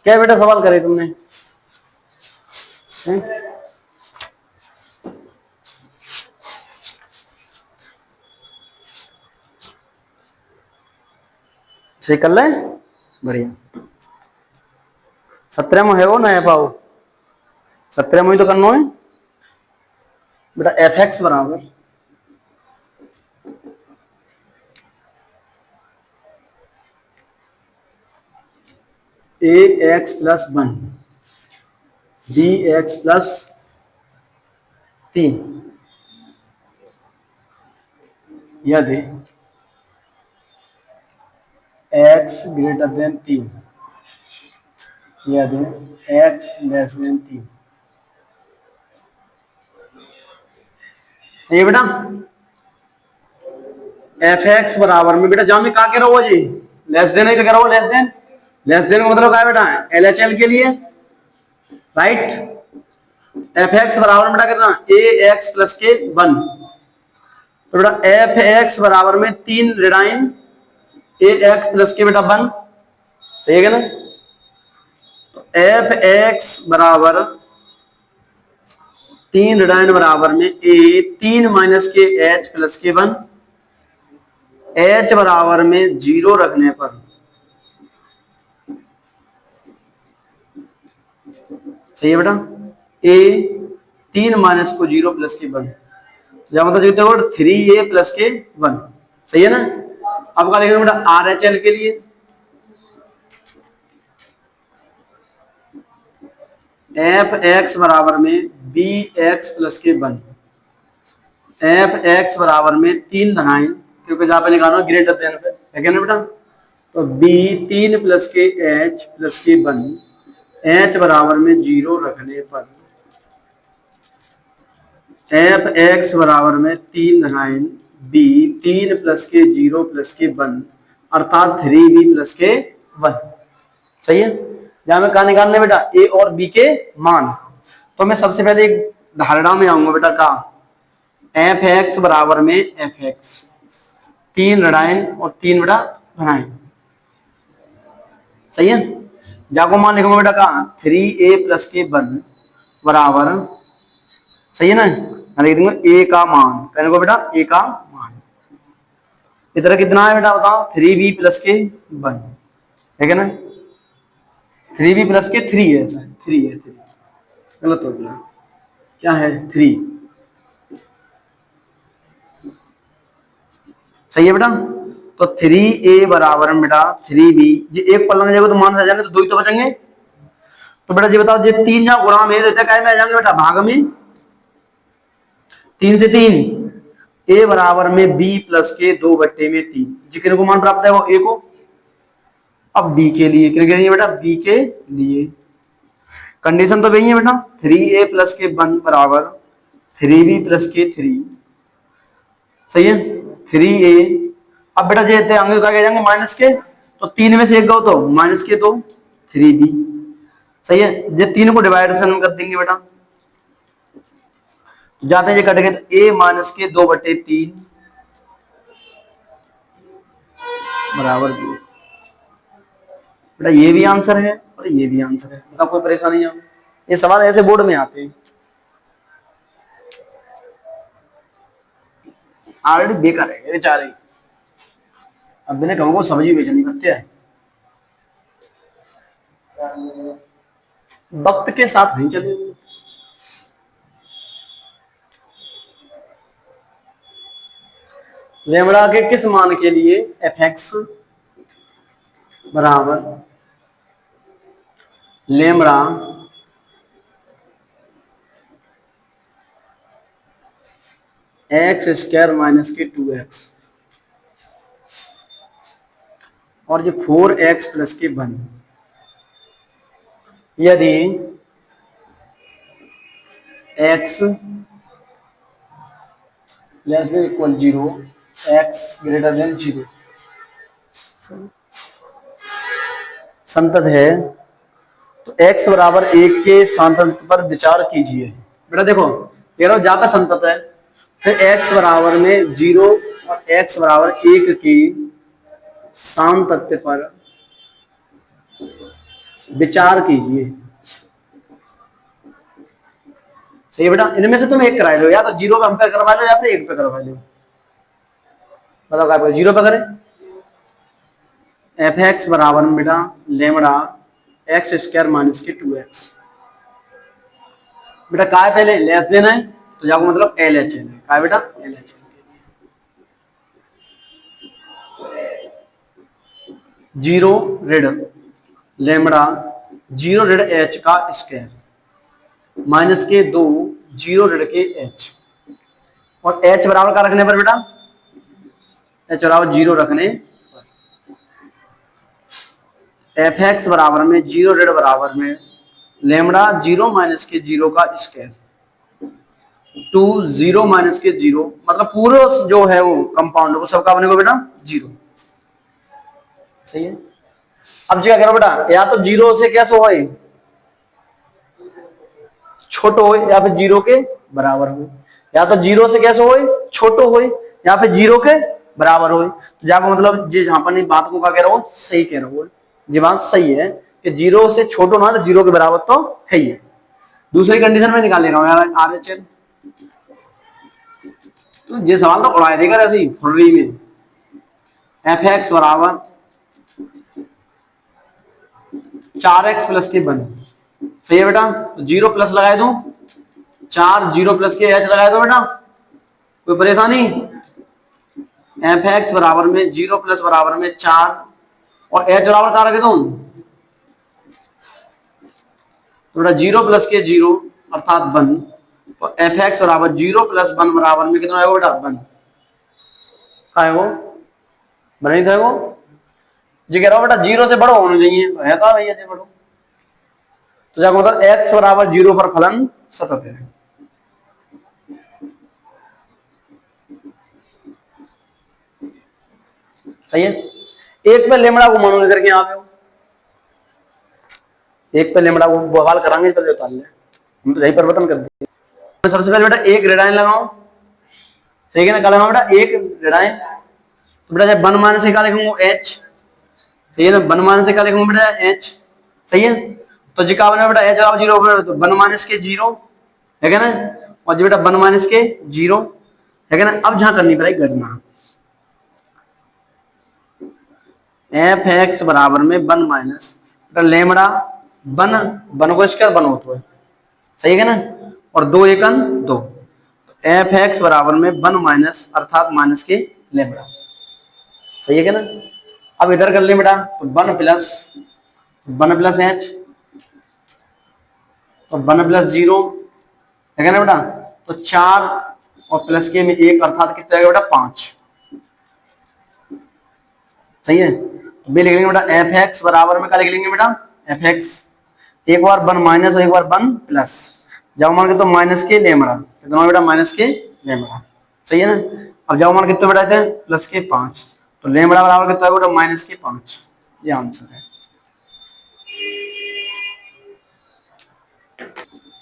क्या बेटा सवाल करे तुमने? सही कर ले, बढ़िया। 17 में है वो ना पाओ, 17 में ही तो करना है बेटा। एफ एक्स बराबर A X plus 1 B X plus 3 यदि एक्स ग्रेटर देन 3 यदि एक्स लेस देन 3। सही है बेटा। एफ एक्स बराबर में बेटा जहां में कहा कह रहा हो जी, लेस देन ही तो कह रहा हो, लेस देन। लेस देन का मतलब क्या है बेटा? एलएचएल के लिए, राइट। एफ एक्स बराबर में बेटा करना ए एक्स प्लस के 1, तो बेटा एफ एक्स बराबर में 3 रेडाइन ए एक्स प्लस के बेटा 1। सही है ना? तो एफ एक्स बराबर 3 रेडाइन बराबर में ए 3 माइनस के एच प्लस के 1, एच बराबर में 0 रखने पर, सही है बेटा, ए 3 माइनस को 0 प्लस के 1, या मतलब 3a प्लस के 1। सही है ना? अब क्या लिखेंगे बेटा? आर एच एल के लिए एफ एक्स बराबर में बी एक्स प्लस के 1, एफ एक्स बराबर में 3 धनाएं, क्योंकि जहां पे निकालना ग्रेटर देन पे है ना बेटा, तो बी 3 प्लस के एच प्लस के 1, एच बराबर में 0 रखने पर एफ एक्स बराबर में 3 धनाएं बी 3 प्लस के 0 प्लस के 1 अर्थात 3b प्लस के 1। सही है? जहां में कहा निकालने बेटा ए और बी के मान, तो मैं सबसे पहले एक धारणा में आऊंगा बेटा का एफ एक्स बराबर में एफ एक्स 3 ऋणायन और 3 बेटा धनायन। सही है? जाको मान लिखूंगा बेटा का 3a प्लस के 1 बराबर, सही है ना, लिख दूंगा ए का मान, कहने को बेटा ए का मान। इधर कितना है बेटा बताओ? 3b प्लस के 1, ठीक है ना? 3b प्लस के 3 है, सर 3 है, 3 गलत हो गया, क्या है 3। सही है बेटा? तो 3a बराबर में बेटा 3b, ये एक पल्ला में जाएगा तो मान से आ जाएंगे, तो 2 ही तो बचेंगे। तो बेटा जी बताओ, ये 3 जहां गुणा में रहता है में आ जाएंगे बेटा भाग में, 3 से 3 a बराबर में b प्लस के 2/3, जितने को मान प्राप्त है वो a को। अब b के लिए क्या करेंगे बेटा? b के लिए कंडीशन तो वही है बेटा, 3a प्लस के 1 बराबर 3b प्लस के 3। सही है? 3a, अब बेटा जे आगे क्या जाएंगे माइनस के, तो 3 में से एक गो तो माइनस के, तो 3b। सही है? ये 3 को डिवाइडेशन कर देंगे बेटा, जाते हैं ये कट गए, a माइनस के 2/3 बराबर 0। बेटा ये भी आंसर है और ये भी आंसर है, बेटा कोई परेशानी नहीं है। ये सवाल ऐसे बोर्ड में आते हैं, ऑलरेडी बेकार है बेचारे, अब मैंने कहूँ को समझ ही बेचनी करते हैं, वक्त के साथ नहीं चले। लेमड़ा के किस मान के लिए एफ एक्स बराबर लेमड़ा एक्स स्क्वायर माइनस के 2x और ये 4x प्लस के 1 यदि x less than equal 0, x greater than 0 संतत है, तो x बराबर 1 के संतत पर विचार कीजिए। बेटा देखो कह रहा हूं जहां का संतत है, फिर x बराबर में 0 और x बराबर 1 की सान्तत्य पर विचार कीजिए। सही है बेटा, इनमें से तुम एक करा लो, या तो 0 पे हम पे करवा लो या फिर 1 पे करवा लो। बताओ क्या 0 पे करें? एफ एक्स बराबर में बेटा लेमड़ा एक्स स्क्वायर माइनस के 2x। बेटा काय पहले लेस देना है तो जाको मतलब एल एच एल है, काय बेटा एल एच एल। 0 ऋण लेमड़ा 0 ऋण एच का स्क्वायर माइनस के 2 0 ऋण के एच, और एच बराबर का रखने पर बेटा एच बराबर 0 रखने पर एफ एक्स बराबर में 0 ऋण बराबर में लेमड़ा 0 माइनस के 0 का स्क्वायर 2 0 माइनस के 0, मतलब पूरे जो है वो कंपाउंड वो सबका बनेगा बेटा 0। सही है। अब जी क्या करो बेटा, या तो 0 से कैसे हो छोटो हो या फिर 0 के बराबर हो, या तो 0 से कैसे हो छोटो हो या फिर 0 के बराबर हो। तो जाको मतलब जी जहां पर बात को क्या कह रहा हो सही कह रहा हो, जी बात सही है कि 0 से छोटो ना तो 0 के बराबर तो है ही है। दूसरी कंडीशन में निकाल ले रहा हूं यार आर एच एल, तो ये सवाल तो उड़ा देगा ऐसे ही फुर्री में। एफ एक्स बराबर 4x प्लस के 1, सही है बेटा, तो 0 प्लस लगाए दो 4, 0 प्लस के h लगाए दो बेटा, कोई परेशानी? एफ एक्स बराबर में 0 प्लस बराबर में 4 और h बराबर कहा रखे तुम, तो बेटा 0 प्लस के 0 अर्थात 1, तो एफ एक्स बराबर 0 प्लस 1 बराबर में कितना आएगा बेटा 1, आएगा बने वो जी कह रहा हूं बेटा 0 से बड़ो होना चाहिए, है था भैया जी बड़ो, तो जाकर मतलब x बराबर 0 पर फलन सतत है। सही है। एक पे लेमड़ा को मानो लेकर के यहाँ पे, एक पे लेमड़ा को बवाल कराएंगे पहले उतार ले, हम तो सही परिवर्तन कर दिए। सबसे पहले बेटा एक रेडाइन लगाओ, सही है ना, क्या लगाओ बेटा एक रेडाइन, तो बेटा जब 1 माइनस का लिखूंगा h, सही है ना, 1 माइनस का लिखूंगा बेटा h, सही है, तो जी का बना बेटा h बराबर 0 तो 1 माइनस के 0 है क्या ना, और जी बेटा 1 माइनस के 0 है क्या ना। अब जहां करनी पड़ेगी गणना, एफ एक्स बराबर में 1 माइनस लेमड़ा 1 को स्क्वायर 1 होता है, सही है ना, और 2 एकन 2, एफ एक्स बराबर में 1 माइनस अर्थात माइनस के लेमड़ा, सही है ना। अब इधर कर ले बेटा, तो 1 प्लस एच, तो 1 प्लस 0 है ना बेटा, तो 4 और प्लस के में 1 अर्थात कितना आएगा बेटा 5, सही है। तो बी लिख लेंगे बेटा एफ एक्स बराबर में क्या लिख लेंगे बेटा एफ एक्स, एक बार 1 माइनस और एक बार 1 प्लस, जब मान के तो माइनस के लेमड़ा कितना बेटा माइनस के लेमड़ा, सही है ना। अब जब मान कितने बेटा थे प्लस के 5, तो लेमड़ा बराबर कितना बेटा माइनस के 5, ये आंसर है।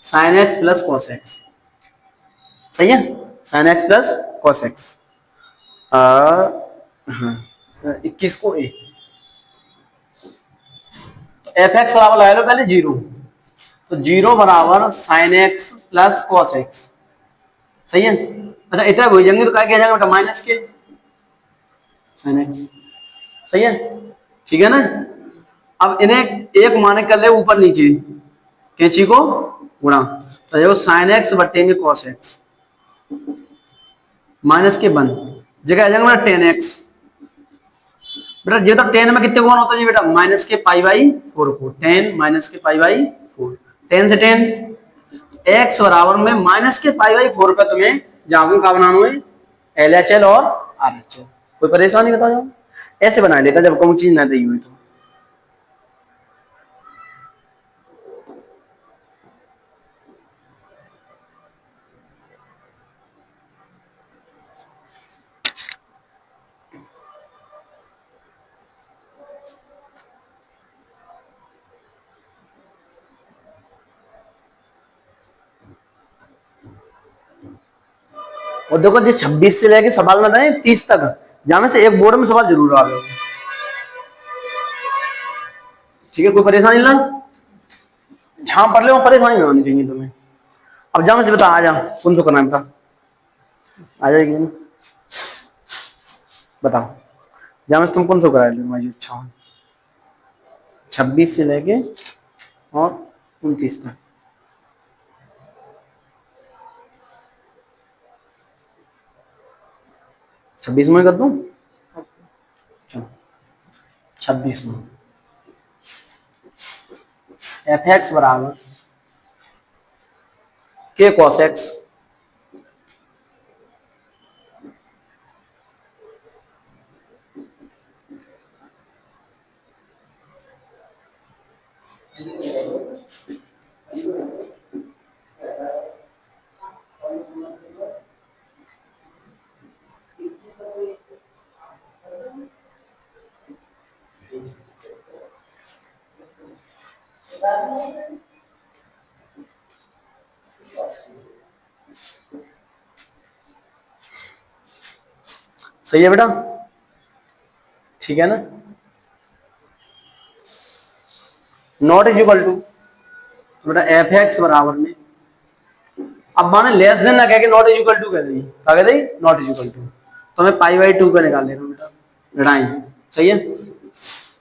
Sine x plus cos x, सही है, sine x plus cos x, 21 को ए, एफ एक्स बराबर लगा लो पहले 0, तो 0 बराबर sine x plus cos x, सही है। अच्छा इतना हो जाएंगे तो क्या किया जाएगा बेटा माइनस के साइन एक्स, सही है, ठीक है ना। अब इन्हें एक माने कर ले ऊपर नीचे कैंची को गुणा, तो देखो साइन एक्स बट्टे में कॉस एक्स माइनस के 1 जगह आ जाएगा बेटा टेन एक्स, बेटा ये तो 10 में कितने कौन होता है बेटा माइनस के पाई बाई 4 को, 10 माइनस के पाई बाई 4, 10 से 10 एक्स बराबर में माइनस के पाई बाई 4 पे तुम्हें जागू का बनाना है LHL और RHL, कोई परेशानी बताओ जाओ, ऐसे बना लेता जब कौन चीज ना दी हुई तो। और देखो जी 26 से लेके सवाल ना दें 30 तक, जहां में से एक बोर्ड में सवाल जरूर आ गया, ठीक है, कोई परेशानी ना। जहां पढ़ ले वहां परेशानी ना होनी चाहिए तुम्हें। अब जा, मुझे बता, आ जा, कौन सा करना है बता, आ जाएगी ना, बताओ जा, मैं तुम कौन सा करा लो मुझे। अच्छा 26 से लेके और 29 तक। 26 में कर दूं, चलो 26 में एफ एक्स बराबर के कॉस एक्स सही है बेटा, ठीक है ना। नॉट इज इक्वल टू बेटा एफ एक्स बराबर में, अब माने लेस देन ना कह के नॉट इज इक्वल टू कह दी, क्या कह दी, नॉट इज इक्वल टू, तो मैं पाई बाई 2 पे निकाल ले रहा हूँ बेटा, लड़ाई सही है,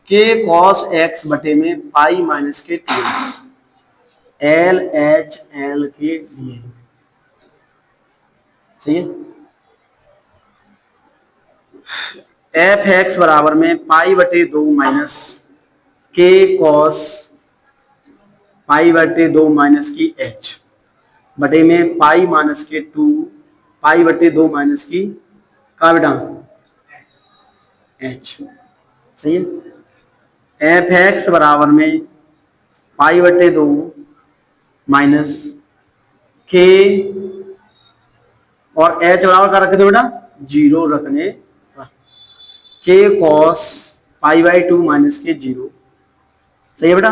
के कॉस एक्स बटे में पाई माइनस के T x L H L के लिए, सही है। एफ एक्स बराबर में पाई बटे 2 माइनस के कॉस पाई बटे 2 माइनस की एच बटे में पाई माइनस के 2 पाई बटे 2 माइनस की का बेटा एच, सही है। एफ एक्स बराबर में पाई बटे 2 माइनस के और एच बराबर का रख दो बेटा 0 रखने पर, के कॉस पाई बाई 2 माइनस के 0, सही है बेटा,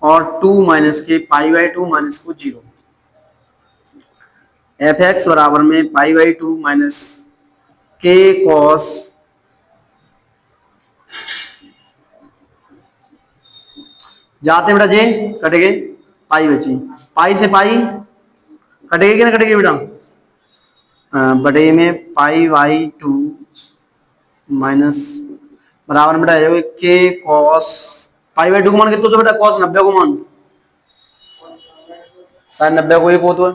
और 2 माइनस के पाई बाई 2 माइनस को 0। एफ एक्स बराबर में पाई बाई 2 माइनस के कॉस जाते बेटा जे कटेगे, पाई बची, पाई से पाई कटेगी कि ना कटेगी बेटा, बटे में पाई बाई 2 माइनस बराबर में बेटा के कॉस पाई बाई 2 को मान कितना, तो बेटा कॉस 90 को मान, साइन 90 को 1 होता है,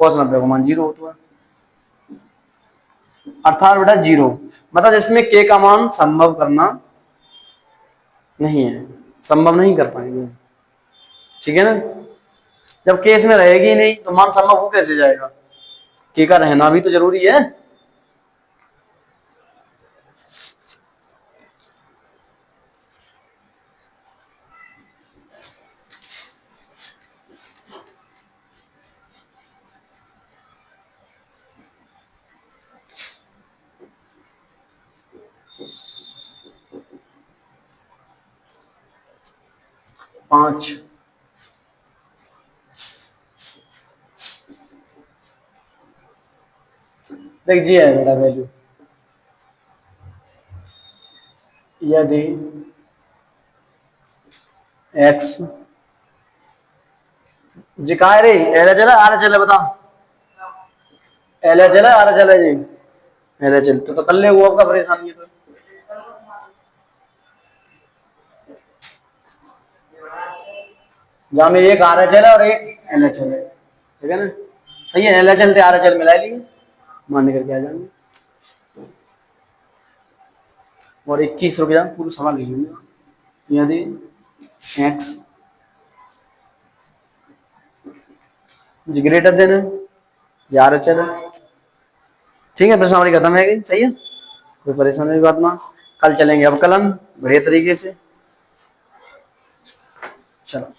कॉस 90 को मान 0 होता है, अर्थात बेटा 0, मतलब इसमें के का मान संभव करना नहीं है, संभव नहीं कर पाएंगे, ठीक है ना। जब केस में रहेगी नहीं तो मान संभव हो कैसे जाएगा, के का रहना भी तो जरूरी है। पांच देख जी है बेटा वैल्यू, यदि एक्स जी कहा है रे, एल चला आर चला बता, एल चला आर चला जी, एल चल तो कर ले, वो आपका परेशानी है तो जहां में एक आर एच एल है और एक एल एच एल है, ठीक है ना, सही है, एल एच एल से आर एच एल मिला लिए, मान करके आ जाएंगे, और 21 रुपया पूरा सवाल ले लेंगे। यदि एक्स ग्रेटर देन है आर एच एल है, ठीक है, प्रश्न हमारी खत्म है गई, सही है, कोई परेशानी की बात ना, कल चलेंगे अब कलन बढ़िया तरीके से, चलो।